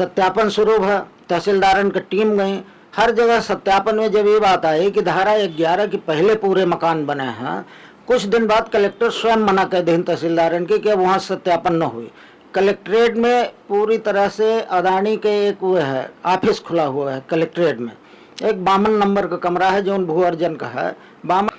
सत्यापन शुरू हुआ, तहसीलदारन की टीम गई, हर जगह सत्यापन में जब ये बात आई कि धारा 11 के पहले पूरे मकान बने हैं, कुछ दिन बाद कलेक्टर स्वयं मना कर दें तहसीलदारन की कि अब वहाँ सत्यापन न हुई। कलेक्ट्रेट में पूरी तरह से अदानी के एक वो है ऑफिस खुला हुआ है कलेक्ट्रेट में, एक 52 नंबर का कमरा है जो भू अर्जन का है। 52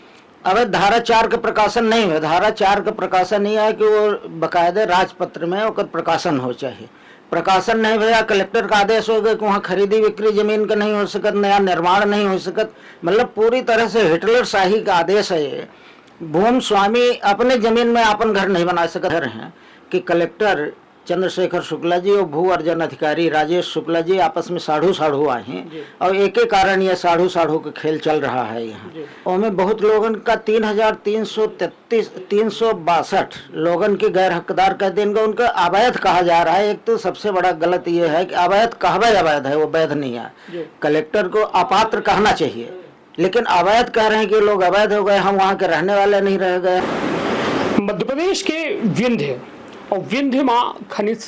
अब धारा 4 का प्रकाशन नहीं हुआ, धारा 4 का प्रकाशन नहीं है कि वो बाकायदे राजपत्र में उसका प्रकाशन हो चाहिए, प्रकाशन नहीं भैया। कलेक्टर का आदेश हो गया कि वहाँ खरीदी बिक्री जमीन का नहीं हो सकत, नया निर्माण नहीं हो सकत, मतलब पूरी तरह से हिटलर शाही का आदेश है ये। भूमि स्वामी अपने जमीन में अपन घर नहीं बना सकते हैं कि कलेक्टर चंद्रशेखर शुक्ला जी और भू अर्जन अधिकारी राजेश शुक्ला जी आपस में साढ़ू साढ़ू आए हैं और एक ही कारण यह साढ़ू साढ़ू का खेल चल रहा है यहाँ। और में बहुत लोगन का 3,362 लोगन के गैर हकदार कह देंगे, उनका अवैध कहा जा रहा है। एक तो सबसे बड़ा गलत ये है कि अवैध कहवा अवैध है, वो वैध नहीं है। कलेक्टर को अपात्र कहना चाहिए, लेकिन अवैध कह रहे हैं कि लोग अवैध हो गए, हम वहाँ के रहने वाले नहीं रह गए। मध्य प्रदेश के विंध्य और विंध्य माँ खनिज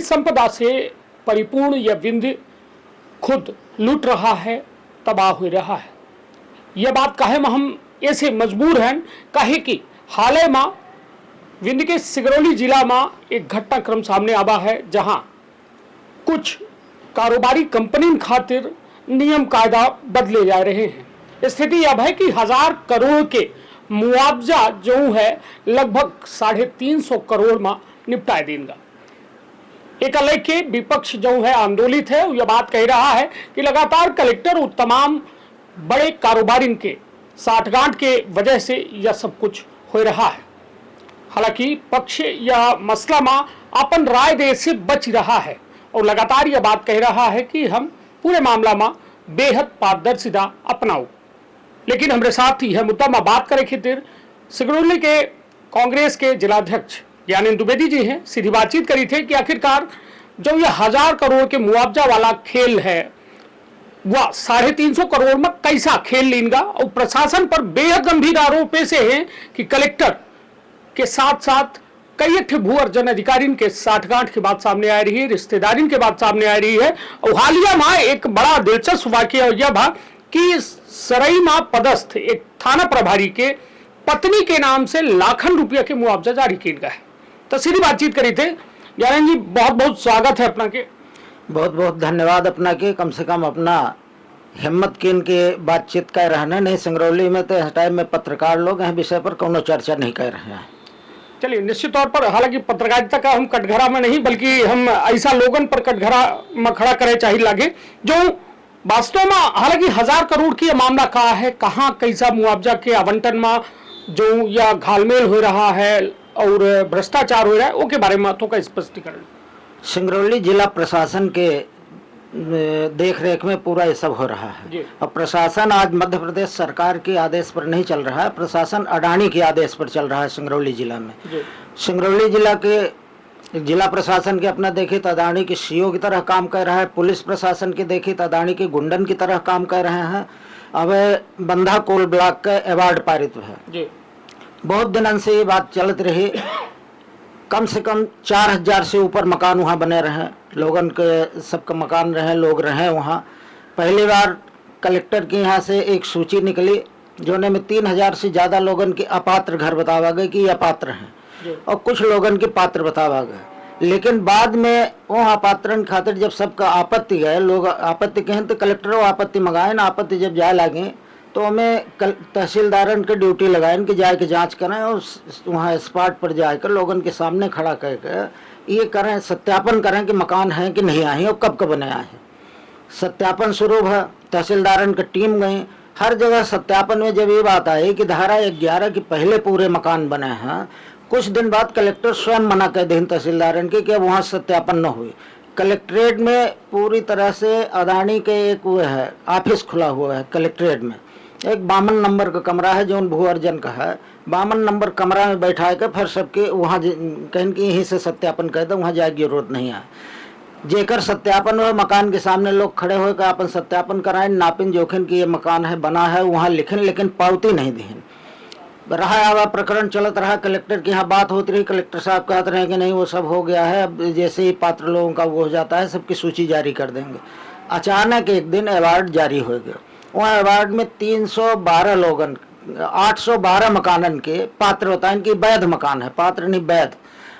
संपदा से परिपूर्ण यह विंध्य खुद लूट रहा है, तबाह हो रहा है। यह बात कहे में हम ऐसे मजबूर हैं कहे कि हाल में विंध्य के सिगरौली जिला में एक घटनाक्रम सामने आवा है, जहां कुछ कारोबारी कंपनी खातिर नियम कायदा बदले जा रहे हैं। स्थिति अब है कि 1000 करोड़ के मुआवजा जो है लगभग 350 करोड़ में निपटा देगा। एक अलग के विपक्ष जो है आंदोलित है, यह बात कह रहा है कि लगातार कलेक्टर और तमाम बड़े कारोबारी के साठगांठ के वजह से यह सब कुछ हो रहा है। हालांकि पक्ष या मसला में अपन राय दे से बच रहा है और लगातार यह बात कह रहा है कि हम पूरे मामला में बेहद पारदर्शिता अपनाओ। लेकिन हमारे साथ ही यह मुद्दा में बात करे खातिर सिगरौली के कांग्रेस के जिलाध्यक्ष ज्ञानेंद्र द्विवेदी जी हैं। सीधी बातचीत करी थे कि आखिरकार जो यह 1000 करोड़ के मुआवजा वाला खेल है वह 350 करोड़ में कैसा खेल लेगा, और प्रशासन पर बेहद गंभीर आरोप ऐसे हैं कि कलेक्टर के साथ साथ कई भू अर्जन अधिकारी के साठगांठ की बात सामने आ रही है, रिश्तेदारी की बात सामने आ रही है। और हालिया में एक बड़ा दिलचस्प वाकया यह था कि सरई में पदस्थ एक थाना प्रभारी के पत्नी के नाम से लाखन रुपया के मुआवजा जारी किया गया है। तो सीधी बातचीत करी थे। ज्ञानेंद्र जी, बहुत बहुत स्वागत है अपना के। बहुत बहुत धन्यवाद अपना के, कम से कम अपना हिम्मत किन के बातचीत कर रहे हैं। नहीं सिंगरौली में तो इस टाइम में पत्रकार लोग हैं विषय पर कोनो चर्चा नहीं कर रहे हैं। चलिए, निश्चित तौर पर हालांकि पत्रकारिता का हम कटघरा में नहीं बल्कि हम ऐसा लोगन पर कटघरा में खड़ा करे चाहिए लगे जो वास्तव में हालांकि 1000 करोड़ की मामला कहा है, कहाँ कैसा मुआवजा के आवंटन में जो या घालमेल हो रहा है और भ्रष्टाचार हो रहा है, उसके बारे में तो का स्पष्टीकरण। सिंगरौली जिला प्रशासन के देख रेख में पूरा ये सब हो रहा है। और प्रशासन आज मध्य प्रदेश सरकार के आदेश पर नहीं चल रहा है, प्रशासन अडानी के आदेश पर चल रहा है सिंगरौली जिला में। सिंगरौली जिला के जिला प्रशासन के अपना देखे तो अदानी के सीओ की तरह काम कर रहा है, पुलिस प्रशासन के देखे तो अदानी के गुंडन की तरह काम कर रहे हैं। अब बंधा कोल ब्लॉक का अवार्ड पारित है, बहुत दिनों से ये बात चलत रही। कम से कम 4000 से ऊपर मकान वहाँ बने रहे, लोगन के सबका मकान रहे, लोग रहे वहाँ। पहली बार कलेक्टर के यहाँ से एक सूची निकली जोने में 3000 से ज़्यादा लोगन के अपात्र घर बतावा गए कि ये अपात्र हैं, और कुछ लोगन के पात्र बतावा गए। लेकिन बाद में वो अपात्रन खातिर जब सबका आपत्ति गए, लोग आपत्ति कहें तो कलेक्टरों आपत्ति मंगाए ना, आपत्ति जब जाए लगे तो हमें तहसीलदारन के ड्यूटी लगाए कि जाए के जांच करें और वहाँ स्पॉट पर जाकर लोगन के सामने खड़ा करके ये करें, सत्यापन करें कि मकान है कि नहीं आए और कब बने आए। सत्यापन शुरू हुआ, तहसीलदारन की टीम गई, हर जगह सत्यापन में जब ये बात आई कि धारा 11 के पहले पूरे मकान बने हैं, कुछ दिन बाद कलेक्टर स्वयं मना कर दें तहसीलदारन के कि अब वहाँ सत्यापन न हुई। कलेक्ट्रेट में पूरी तरह से अदानी के एक वो है ऑफिस खुला हुआ है कलेक्ट्रेट में, एक 52 नंबर का कमरा है जो भू अर्जन का है। 52 नंबर कमरा में बैठा कर फिर सबके वहाँ कहें कि यहीं से सत्यापन कर दो, वहाँ जाए की जरूरत नहीं है। जेकर सत्यापन हो मकान के सामने लोग खड़े होकर अपन सत्यापन कराएं, नापिन जोखिन कि ये मकान है बना है, वहाँ लिखें, लेकिन पावती नहीं दें। रहा हुआ प्रकरण चलत रहा, कलेक्टर के यहाँ बात होती रही, कलेक्टर साहब कहते रहे कि नहीं वो सब हो गया है, अब जैसे ही पात्र लोगों का वो हो जाता है सबकी सूची जारी कर देंगे। अचानक एक दिन अवार्ड जारी हो गया। वह अवार्ड में 312 लोगन 812 मकानन के पात्र होता है, इनकी वैध मकान है, पात्र नहीं वैध,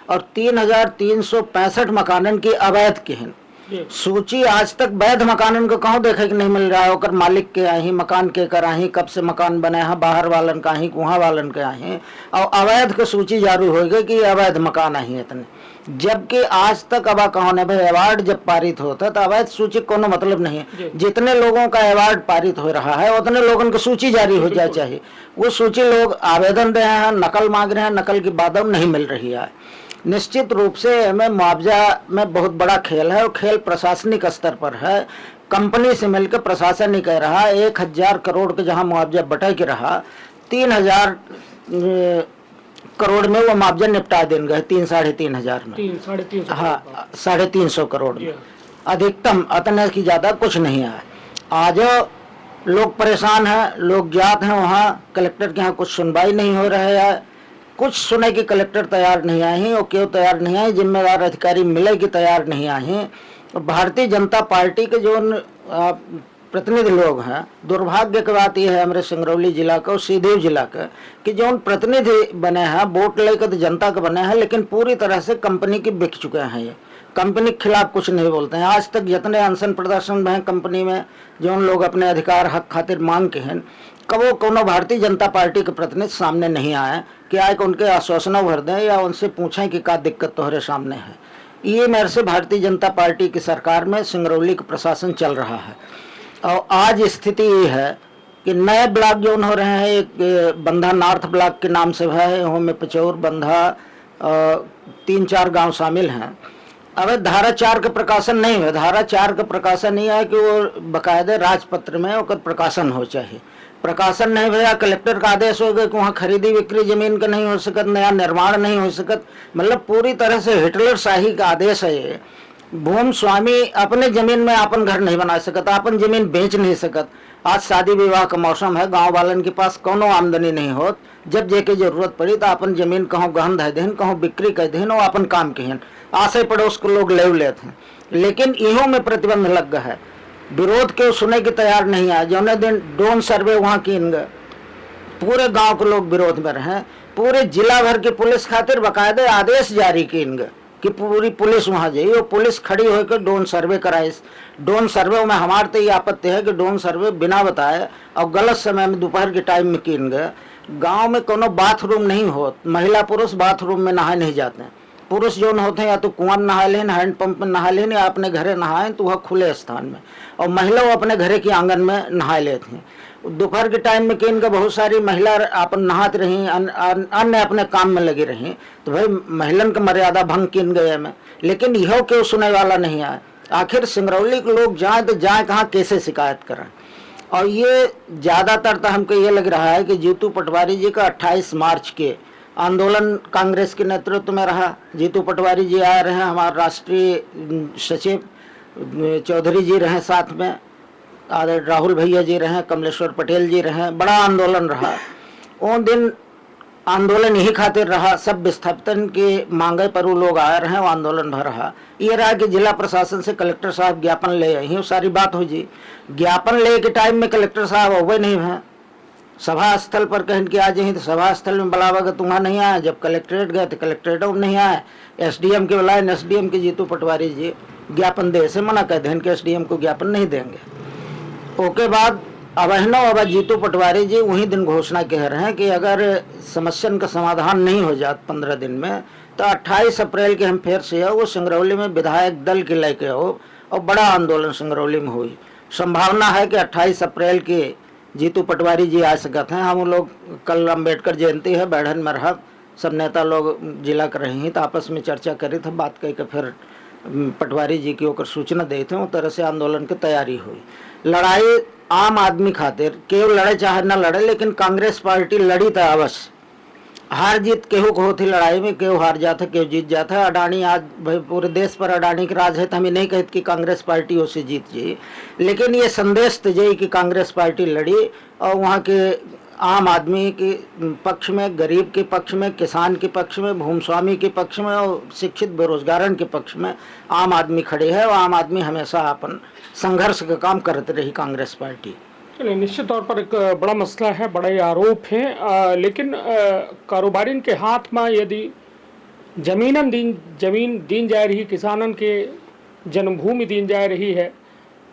और 3365 मकानन की अवैध के हैं। सूची आज तक वैध मकानन को कहूँ देखे कि नहीं मिल रहा है, ओकर मालिक के आही, मकान के कराही, कब से मकान बने हैं, बाहर वालन का ही, कुहा वालन के आही, और अवैध के सूची जारी हो गई कि अवैध मकान आही इतने। जबकि आज तक अब कौन है भाई, अवार्ड जब पारित होता तो अवैध सूची कोनो मतलब नहीं है। जितने लोगों का अवार्ड पारित हो रहा है उतने लोगों की सूची जारी हो जाए चाहिए। वो सूची लोग आवेदन दे हैं, नकल मांग रहे हैं, नकल की बात नहीं मिल रही है। निश्चित रूप से हमें मुआवजा में बहुत बड़ा खेल है, और खेल प्रशासनिक स्तर पर है। कंपनी से मिलकर प्रशासन ही कह रहा है 1000 करोड़ के जहां मुआवजा बटा के रहा, 3000 करोड़ में वो मुआवजा निपटा देंगे, 3-3.5 में, 3-3.5 हाँ 350 करोड़ में अधिकतम, अतने की ज्यादा कुछ नहीं है। आज लोग परेशान हैं, लोग ज्ञात हैं, वहाँ कलेक्टर के यहाँ कुछ सुनवाई नहीं हो रहा है, कुछ सुने की कलेक्टर तैयार नहीं आए हैं। और क्यों तैयार नहीं आए, जिम्मेदार अधिकारी मिले कि तैयार नहीं आए हैं। भारतीय जनता पार्टी के जो प्रतिनिधि लोग हैं, दुर्भाग्य की बात यह है हमारे सिंगरौली जिला का और सीधेव जिला का, कि जो प्रतिनिधि बने हैं वोट लेकर तो जनता के बने हैं, लेकिन पूरी तरह से कंपनी के बिक चुके हैं। ये कंपनी के खिलाफ कुछ नहीं बोलते हैं। आज तक जितने अनशन प्रदर्शन में कंपनी में जो उन लोग अपने अधिकार हक खातिर मांग के हैं, कबो कोनो भारतीय जनता पार्टी के प्रतिनिधि सामने नहीं आए कि आए उनके आश्वासन भर दें या उनसे पूछें कि क्या दिक्कत तुम्हारे सामने है। ये मेरे से भारतीय जनता पार्टी की सरकार में सिंगरौली का प्रशासन चल रहा है। और आज स्थिति ये है कि नए ब्लॉक जो हो रहे हैं, एक बंधा नॉर्थ ब्लॉक के नाम से है, में पचौर, बंधा 3-4 गांव शामिल हैं। अब धारा 4 का प्रकाशन नहीं है, धारा 4 का प्रकाशन नहीं है कि वो बाकायदे राजपत्र में उसका प्रकाशन हो चाहिए। प्रकाशन नहीं भैया, कलेक्टर का आदेश हो गया कि वहाँ खरीदी बिक्री जमीन का नहीं हो सकत, नया निर्माण नहीं हो सकत। मतलब पूरी तरह से हिटलर शाही का आदेश है ये। भूमि स्वामी अपने जमीन में अपन घर नहीं बना सकता, अपन जमीन बेच नहीं सकत। आज शादी विवाह का मौसम है, गांव वालन के पास कोनो आमदनी नहीं होत, जब जेके जरूरत पड़ी तो अपन जमीन कहूँ गहन धै देन, कहूँ बिक्री कर देन, और अपन काम कहन आसे पड़ोस को लोग ले लेते हैं। लेकिन इहो में प्रतिबंध लग गया है, विरोध के सुने के तैयार नहीं आए। जौने दिन ड्रोन सर्वे वहाँ की पूरे गांव के लोग विरोध में रहे, पूरे जिला भर की पुलिस खातिर बाकायदे आदेश जारी किए कि पूरी पुलिस वहाँ जाइए, वो पुलिस खड़ी होकर ड्रोन सर्वे कराए। ड्रोन सर्वे में हमारे तो ये आपत्ति है कि ड्रोन सर्वे बिना बताए और गलत समय में दोपहर के टाइम में किए गए। गाँव में कोनो बाथरूम नहीं हो, महिला पुरुष बाथरूम में नहाए नहीं जाते हैं। पुरुष जो होते हैं या तो कुआं में नहा लें, हैंडपंप में नहा लें, या अपने घरे नहाएं तो वह खुले स्थान में, और महिला वो अपने घरे के आंगन में नहा लेते हैं। दोपहर के टाइम में कि इनका बहुत सारी महिला अपन नहात रही, अन्य अपने काम में लगी रही, तो भाई महिलन का मर्यादा भंग किन गए में। लेकिन यह क्यों सुने वाला नहीं आया। आखिर सिंगरौली के लोग जाए तो जाए कहाँ, कैसे शिकायत करें। और ये ज़्यादातर तो हमको ये लग रहा है कि जीतू पटवारी जी का 28 मार्च के आंदोलन कांग्रेस के नेतृत्व में रहा। जीतू पटवारी जी आए रहे, हमारे राष्ट्रीय सचिव चौधरी जी रहे, साथ में राहुल भैया जी रहे, कमलेश्वर पटेल जी रहे। बड़ा आंदोलन रहा। उन दिन आंदोलन यही खातिर रहा, सब विस्थापितन के मांगे पर वो लोग आए रहे, वो आंदोलन भर रहा। ये रहा कि जिला प्रशासन से कलेक्टर साहब ज्ञापन ले आई, वो सारी बात हो जी। ज्ञापन ले के टाइम में कलेक्टर साहब हुए नहीं हैं, सभा स्थल पर कहन के आ जाए तो सभा स्थल में बुलावा का तुम्हारा नहीं आया। जब कलेक्ट्रेट गए तो कलेक्ट्रेट में नहीं आए, एसडीएम के बुलाए, एसडीएम के जीतू पटवारी जी ज्ञापन दे से मना कर दें कि एसडीएम को ज्ञापन नहीं देंगे। ओके बाद अब जीतू पटवारी जी वही दिन घोषणा कह रहे हैं कि अगर समस्या का समाधान नहीं हो जाता 15 दिन में तो 28 अप्रैल के हम फिर से वो सिंगरौली में विधायक दल के लेके हो और बड़ा आंदोलन सिंगरौली में हुई। संभावना है कि 28 अप्रैल के जीतू पटवारी जी आ सकते हैं। हम लोग कल अम्बेडकर जयंती है, बैठन में रहा, सब नेता लोग जिला कर रहे हैं तो आपस में चर्चा करी थे, बात कह के फिर पटवारी जी की ओकर सूचना दे थे। उस तरह से आंदोलन की तैयारी हुई। लड़ाई आम आदमी खातिर केवल लड़े चाहे न लड़े, लेकिन कांग्रेस पार्टी लड़ी तो अवश्य। हार जीत केहू को होती लड़ाई में, केहू हार जाता केहू जीत जाता है। अडानी आज भाई पूरे देश पर अडानी के राज है, तो हमें नहीं कहते कि कांग्रेस पार्टी उससे जीत जाए, लेकिन ये संदेश तो जाए कि कांग्रेस पार्टी लड़ी और वहाँ के आम आदमी के पक्ष में, गरीब के पक्ष में, किसान के पक्ष में, भूमस्वामी के पक्ष में और शिक्षित बेरोजगारन के पक्ष में आम आदमी खड़े है। और आम आदमी हमेशा अपन संघर्ष का काम करते रही कांग्रेस पार्टी। चलिए, निश्चित तौर पर एक बड़ा मसला है, बड़े आरोप हैं, लेकिन कारोबारिन के हाथ में यदि जमीन दीन जा रही, किसानन के जन्मभूमि दीन जा रही है,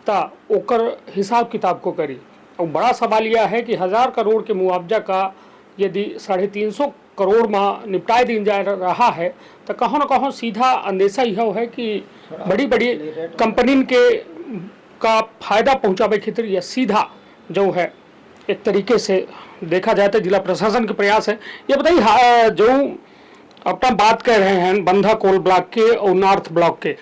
ता ओकर हिसाब किताब को करी। और बड़ा सवाल यह है कि 1000 करोड़ के मुआवजा का यदि 350 करोड़ में निपटाए दिन जा रहा है, तो कहों न कहों सीधा अंदेशा यह है कि बड़ी बड़ी कंपनी के का फायदा पहुंचावे खातिर या सीधा जो है एक तरीके से देखा जाए तो जिला प्रशासन के प्रयास है। ये बताइए, जो अपना बात कर रहे हैं बंधा कोल ब्लॉक के और नॉर्थ ब्लॉक के,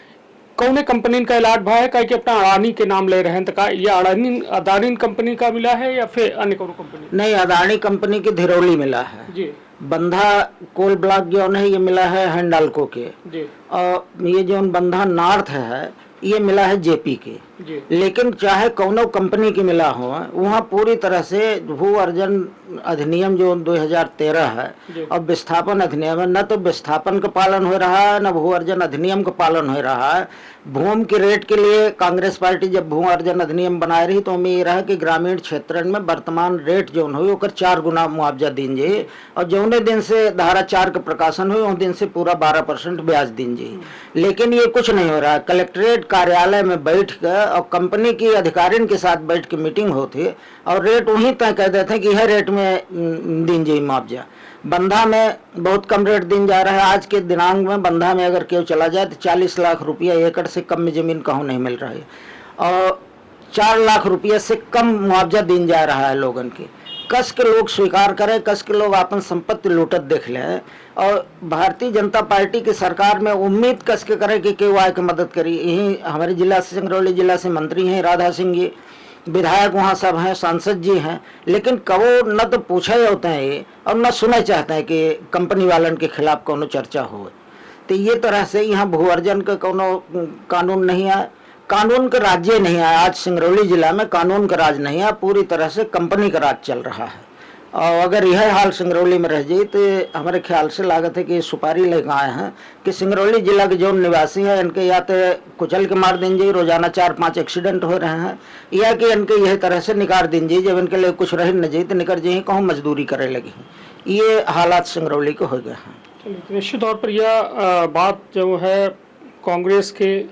कौन कंपनी का इलाज भाई है? कहीं कि अपना अडानी के नाम ले रहे हैं, तो का ये अडानी कंपनी का मिला है या फिर अन्य कोनो कंपनी? नहीं, अडानी कंपनी के धिरौली मिला है जी। बंधा कोल ब्लॉक जो है ये मिला है हिंडाल्को के जी। और ये जो बंधा नॉर्थ है ये मिला है जेपी के जी। लेकिन चाहे कौनो कंपनी की मिला हो, वहाँ पूरी तरह से भू अर्जन अधिनियम जो 2013 है और विस्थापन अधिनियम है, न तो विस्थापन का पालन हो रहा है न भू अर्जन अधिनियम का पालन हो रहा है। भूमि के रेट के लिए कांग्रेस पार्टी जब भू अर्जन अधिनियम बनाए रही तो हमें ये रहा कि ग्रामीण क्षेत्र में वर्तमान रेट जो हुई ओकर 4 गुना मुआवजा दीजिए और जौने दिन से धारा 4 का प्रकाशन हुई उस दिन से पूरा 12% ब्याज दीजिए। लेकिन ये कुछ नहीं हो रहा है। कलेक्ट्रेट कार्यालय में बैठ कर और कंपनी की अधिकारियों के साथ बैठ के मीटिंग होती और रेट वहीं तय कर देते हैं कि यह रेट में दीजिए मुआवजा। बंधा में बहुत कम रेट दिन जा रहा है। आज के दिनांक में बंधा में अगर केव चला जाए तो 40 लाख रुपया एकड़ से कम में जमीन कहूँ नहीं मिल रहा है और 4 लाख रुपये से कम मुआवजा दिन जा रहा है लोगन के। कस के लोग स्वीकार करें, कस के लोग अपन संपत्ति लूटत देख लें और भारतीय जनता पार्टी की सरकार में उम्मीद कस के करें कि केव आए के मदद करी। यही हमारे जिला से, सिंगरौली जिला से मंत्री हैं राधा सिंह जी, विधायक वहाँ सब हैं, सांसद जी हैं, लेकिन कबो न तो पूछे होते हैं ये और न सुने चाहते हैं कि कंपनी वालन के खिलाफ कोनो चर्चा हो। तो ये तरह से यहाँ भू अर्जन का कोनो कानून नहीं है, कानून का राज्य नहीं है। आज सिंगरौली जिला में कानून का राज नहीं है, पूरी तरह से कंपनी का राज चल रहा है। और अगर यह हाल सिंगरौली में रह जाए तो हमारे ख्याल से लागत है कि सुपारी लेकर आए हैं कि सिंगरौली जिला के जो निवासी हैं इनके या तो कुचल के मार दीजिए, रोजाना 4-5 एक्सीडेंट हो रहे हैं, या कि इनके यह तरह से निकाल दीजिए जब इनके लिए कुछ रह न जाए तो निकल जाइए कहूँ मजदूरी करे लगी। ये हालात सिंगरौली के हो गए हैं। निश्चित तौर पर यह बात जो है कांग्रेस के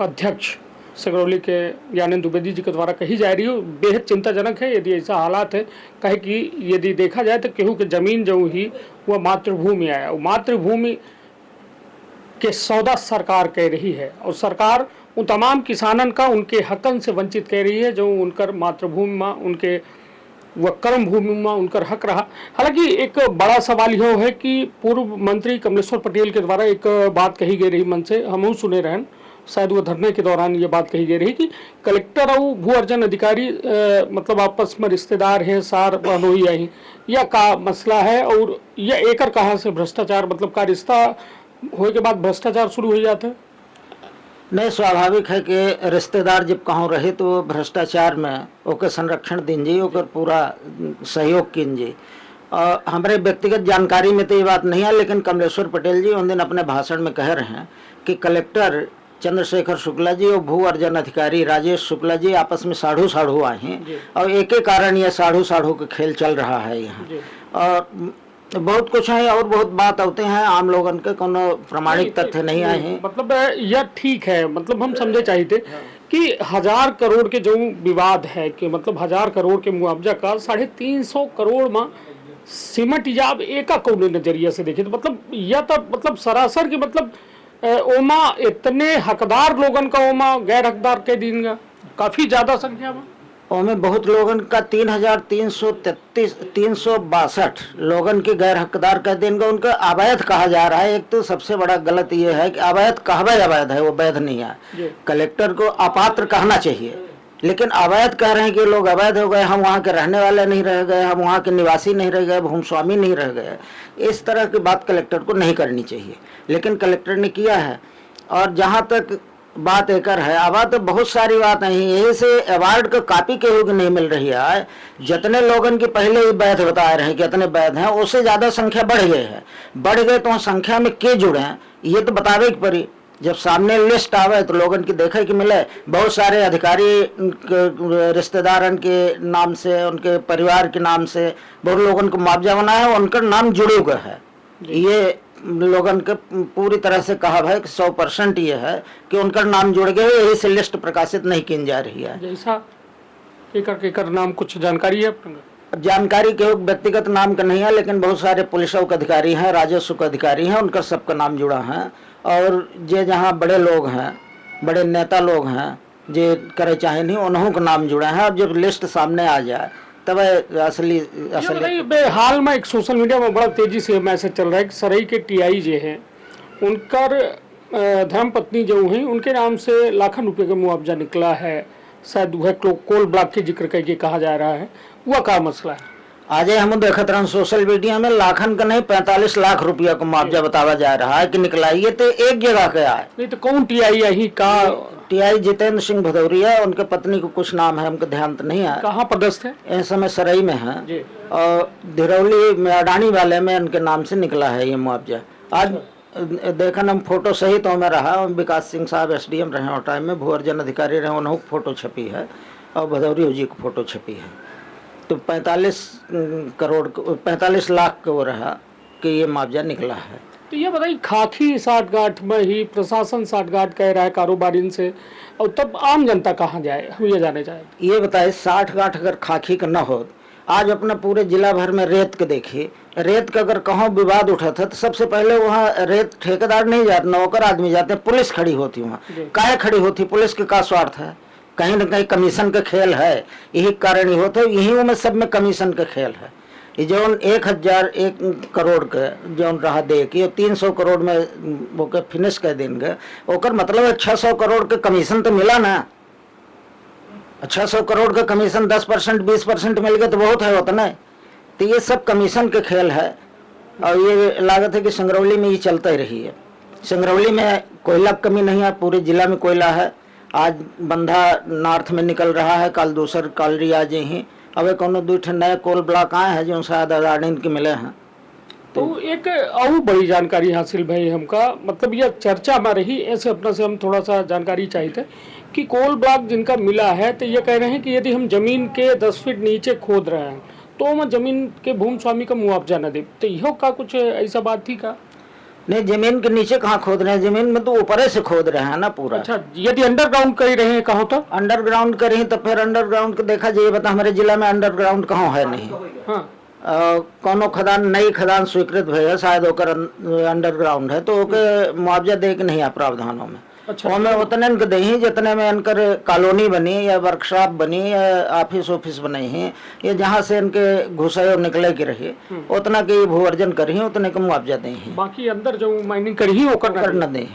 अध्यक्ष सिंगरौली के ज्ञानेंद्र द्विवेदी जी के द्वारा कही जा रही है, बेहद चिंताजनक है यदि ऐसा हालात है। कहे कि यदि देखा जाए तो केहू के जमीन जो ही वह मातृभूमि आया, वो मातृभूमि के सौदा सरकार कह रही है और सरकार उन तमाम किसानन का उनके हकन से वंचित कह रही है जो उनकर मातृभूमि में, उनके वह कर्म भूमि में उनकर हक रहा। हालांकि एक बड़ा सवाल यह है कि पूर्व मंत्री कमलेश्वर पटेल के द्वारा एक बात कही गई रही मन से, हम सुने रहें, शायद वो धरने के दौरान ये बात कही गई रही कि कलेक्टर और भू अर्जन अधिकारी मतलब आपस में रिश्तेदार हैं, सार बहनोई आई या का मसला है और यह एकर कहाँ से भ्रष्टाचार, मतलब का रिश्ता होने के बाद भ्रष्टाचार शुरू हो जाता है? नहीं, स्वाभाविक है कि रिश्तेदार जब कहूँ रहे तो भ्रष्टाचार में ओकर संरक्षण दीजिए, ओकर पूरा सहयोग कीजिए। और हमारे व्यक्तिगत जानकारी में तो ये बात नहीं है, लेकिन कमलेश्वर पटेल जी उन दिन अपने भाषण में कह रहे हैं कि कलेक्टर चंद्रशेखर शुक्ला जी और भू अर्जन अधिकारी राजेश शुक्ला जी आपस में साढ़ू आए हैं और एक ही कारण यह साढ़ू का खेल चल रहा है यहाँ। और बहुत कुछ है और बहुत बात होते हैं, आम लोगन के कोनो प्रमाणिक तथ्य नहीं आए हैं। मतलब यह ठीक है, मतलब हम समझे चाहिए कि 1000 करोड़ के जो विवाद है कि मतलब 1000 करोड़ के मुआवजा का 350 करोड़ में सिमट जाब एक कौन नजरिया से देखे तो मतलब यह तो मतलब सरासर की मतलब ओमा इतने हकदार लोगन का ओमा गैर हकदार के दिन काफी ज्यादा संख्या में ओमें बहुत लोगन का 3,362 लोगन के गैर हकदार कह देंगे, उनका अवैध कहा जा रहा है। एक तो सबसे बड़ा गलत ये है कि अवैध कहवे अवैध है, वो वैध नहीं है। कलेक्टर को अपात्र कहना चाहिए, लेकिन अवैध कह रहे हैं कि लोग अवैध हो गए, हम वहाँ के रहने वाले नहीं रह गए, हम वहाँ के निवासी नहीं रह गए, भूमस्वामी नहीं रह गए। इस तरह की बात कलेक्टर को नहीं करनी चाहिए, लेकिन कलेक्टर ने किया है। और जहाँ तक बात एकर है। अब तो बहुत सारी बात है, यही से अवार्ड का कॉपी केहू की नहीं मिल रही है। जितने लोगन की पहले ही वैध बता रहे हैं कि इतने वैध हैं, उससे ज्यादा संख्या बढ़ गई है। बढ़ गए तो संख्या में के जुड़े हैं ये तो बतावे की पड़ी। जब सामने लिस्ट आवे तो लोगन की देखे कि मिले बहुत सारे अधिकारी रिश्तेदारन के नाम से, उनके परिवार के नाम से बहुत लोगन को मुआवजा बना है, उनका नाम जुड़े हुए है। ये लोगन के पूरी तरह से कहा है कि 100% ये है कि उनका नाम जुड़ गए, यही से लिस्ट प्रकाशित नहीं की जा रही है। जैसा केकर नाम कुछ जानकारी है? जानकारी के व्यक्तिगत नाम का नहीं है, लेकिन बहुत सारे पुलिस के अधिकारी हैं, राजस्व के अधिकारी हैं, उनका सबका नाम जुड़ा है। और जे जहाँ बड़े लोग हैं, बड़े नेता लोग हैं, जे करे चाहे नहीं, उन्हों का नाम जुड़ा है। अब जब लिस्ट सामने आ जाए तब असली हाल में एक सोशल मीडिया में बड़ा तेजी से मैसेज चल रहा है कि सराई के टीआई जो हैं उनकर धर्म पत्नी जो हैं उनके नाम से लाखों रुपए का मुआवजा निकला है। शायद वह कोल ब्लॉक के जिक्र करके कहा जा रहा है, वह क्या मसला है? आज हम देखते रहे सोशल मीडिया में लाखन का नहीं 45 लाख रुपया का मुआवजा बतावा जा रहा है कि निकला। ये तो एक जगह का है। नहीं तो कौन टीआई यही का? टीआई जितेंद्र सिंह भदौरिया, उनके पत्नी को कुछ नाम है, हमको ध्यान तो नहीं है। कहाँ पदस्थ है? इस समय सराई में है और धिरौली में अडानी वाले में उनके नाम से निकला है ये मुआवजा। आज देखन हम फोटो सहित तो में रहा, विकास सिंह साहब SDM रहे और टाइम में, भूअर्जन अधिकारी रहे, उन्होंने फोटो छपी है और भदौरिया जी की फोटो छपी है। तो 45 लाख का वो रहा कि ये मुआवजा निकला है। तो ये बताइए, खाकी साठगांठ में ही प्रशासन साठगांठ कह रहा है कारोबारी से, और तब आम जनता कहाँ जाए? हम ये जाने चाहे। ये बताए साठगांठ अगर खाकी का न हो, आज अपने पूरे जिला भर में रेत के देखिए, रेत का अगर कहीं विवाद उठा था तो सबसे पहले वहाँ रेत ठेकेदार नहीं जाते, नौकर आदमी जाते, पुलिस खड़ी होती वहाँ। काहे खड़ी होती? पुलिस के का स्वार्थ है? कहीं न कहीं कमीशन का खेल है, यही कारण ही होता है। यही में सब में कमीशन का खेल है। ये जो 1,001 करोड़ के जो रहा दे कि 300 करोड़ में वो के फिनिश कर देंगे, ओकर मतलब है 600 करोड़ के कमीशन तो मिला ना। 600 करोड़ का कमीशन 10% 20% मिल गया तो बहुत है उतना। तो ये सब कमीशन के खेल है और ये लागत है कि संगरौली में ये चलता ही रही है। संगरौली में कोयला की कमी नहीं है, पूरे जिला में कोयला है। आज बंधा नॉर्थ में निकल रहा है, कल दूसर कॉलरी आ जाए ही। अब कोनो 2 नए कोल ब्लॉक आए हैं जो शायद अडानी के मिले हैं। तो एक और बड़ी जानकारी हासिल भाई हमका, मतलब यह चर्चा में रही, ऐसे अपना से हम थोड़ा सा जानकारी चाहिए थे कि कोल ब्लॉक जिनका मिला है तो ये कह रहे हैं कि यदि हम जमीन के 10 फीट नीचे खोद रहे हैं तो हम जमीन के भूमि स्वामी का मुआवजा न दे। तो यह का कुछ ऐसा बात थी का? नहीं, जमीन के नीचे कहाँ खोद रहे हैं, जमीन में तो ऊपर से खोद रहे हैं ना पूरा। अच्छा, यदि अंडरग्राउंड कर रहे हैं कहो तो? अंडरग्राउंड करें तो फिर अंडरग्राउंड को देखा जाइए, बता हमारे जिला में अंडरग्राउंड कहाँ है नहीं। हाँ। कोनो खदान नई खदान स्वीकृत भैया शायद ओकर अंडरग्राउंड है तो ओके मुआवजा दे के नहीं है प्रावधानों में। अच्छा, वो में उतने के दही जितने में इनकर कॉलोनी बनी या वर्कशॉप बनी या ऑफिस बने हैं, ये जहाँ से इनके घुसे निकले के रही उतना के भू अर्जन करी उतने का मुआवजा दे। बाकी अंदर जो माइनिंग करी ओकर न दे।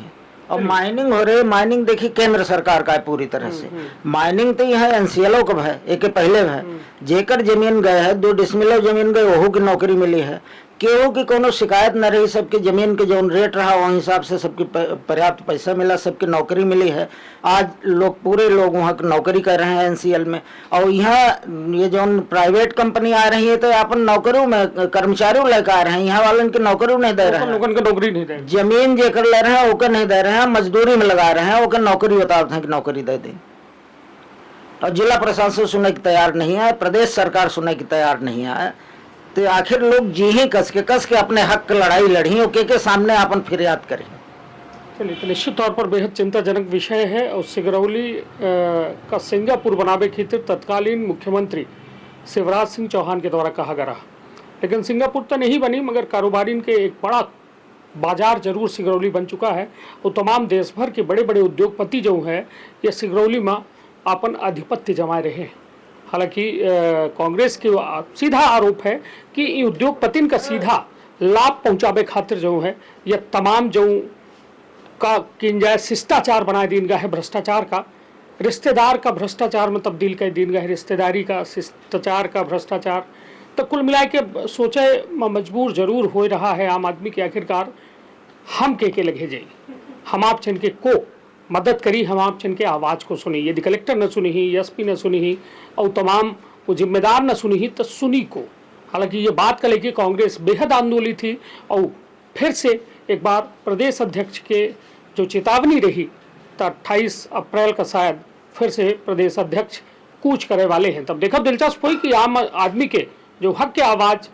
और माइनिंग हो रही, माइनिंग देखी केंद्र सरकार का है पूरी तरह से। माइनिंग तो यह NCLO का है, एक पहले है जेकर जमीन गए है 2 डिसमिल जमीन गए वहू की नौकरी मिली है। केहू की कोनो शिकायत न रही, सबके जमीन के जो रेट रहा वही हिसाब से सबकी पर्याप्त पैसा मिला, सबकी नौकरी मिली है। आज लोग पूरे लोग वहाँ नौकरी कर रहे हैं NCL में। और यहाँ ये जो प्राइवेट कंपनी आ रही है तो अपन नौकरियों में कर्मचारियों लेकर आ रहे हैं, यहाँ वालों की नौकरी नहीं दे रहे हैं, नौकरी नहीं दे, जमीन जेकर ले रहे हैं ओकर नहीं दे रहे हैं, मजदूरी में लगा रहे हैं, ओकर नौकरी बताते हैं कि नौकरी दे दें। और जिला प्रशासन सुनने की तैयार नहीं है, प्रदेश सरकार सुनने की तैयार नहीं है। तो आखिर लोग जी ही कस के अपने हक की लड़ाई लड़ी और के सामने अपन फिरियाद करें। चलिए, तो निश्चित तौर पर बेहद चिंताजनक विषय है। और सिंगरौली का सिंगापुर बनावे की तत्कालीन मुख्यमंत्री शिवराज सिंह चौहान के द्वारा कहा गया, लेकिन सिंगापुर तो नहीं बनी मगर कारोबारी के एक बड़ा बाजार जरूर सिंगरौली बन चुका है। और तमाम देश भर के बड़े बड़े उद्योगपति जो है ये सिंगरौली में अपन आधिपत्य जमाए रहे। हालांकि कांग्रेस की सीधा आरोप है कि उद्योगपतिन का सीधा लाभ पहुंचावे खातिर जो है यह तमाम जो का किन जाए शिष्टाचार बनाए दिन गया है, भ्रष्टाचार का, रिश्तेदार का भ्रष्टाचार में तब्दील कर दिन गया है, रिश्तेदारी का शिष्टाचार का भ्रष्टाचार। तो कुल मिला के सोचे मजबूर जरूर हो रहा है आम आदमी के, आखिरकार हम के लगे जाए, हम आप छन के को मदद करी, हम आप जिनके आवाज़ को सुनी। यदि कलेक्टर न सुनी ही, एसपी न सुनी ही और तमाम वो जिम्मेदार न सुनी ही तो सुनी को। हालांकि ये बात कल कि कांग्रेस बेहद आंदोलित थी और फिर से एक बार प्रदेश अध्यक्ष के जो चेतावनी रही तो 28 अप्रैल का शायद फिर से प्रदेश अध्यक्ष कूच करे वाले हैं। तब देखो दिलचस्प हुई कि आम आदमी के जो हक के आवाज़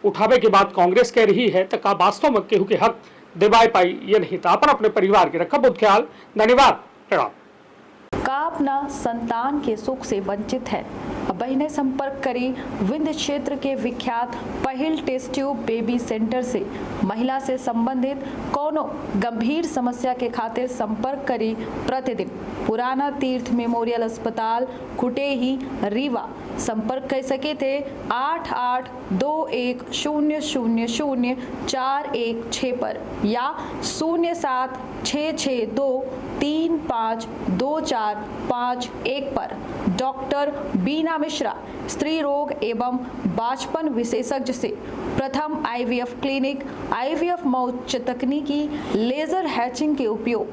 उठावे के बाद कांग्रेस कह रही है तो का वास्तव में केहू के हक दिवाए पाई ये नहीं था। अपन अपने परिवार के रखा बहुत ख्याल। धन्यवाद। प्रणाम। का अपना संतान के सुख से वंचित है, बहने संपर्क करी विंध्य क्षेत्र के विख्यात पहिल टेस्ट ट्यूब बेबी सेंटर से। महिला से संबंधित कोनो गंभीर समस्या के खातिर संपर्क करी प्रतिदिन पुराना तीर्थ मेमोरियल अस्पताल कुटेही रीवा। संपर्क कर सके थे 8821000416 पर या 0766235245 पर। डॉक्टर बीना मिश्रा स्त्री रोग एवं बांझपन विशेषज्ञ से प्रथम IVF क्लिनिक, IVF में उच्च तकनीकी लेजर हैचिंग के उपयोग,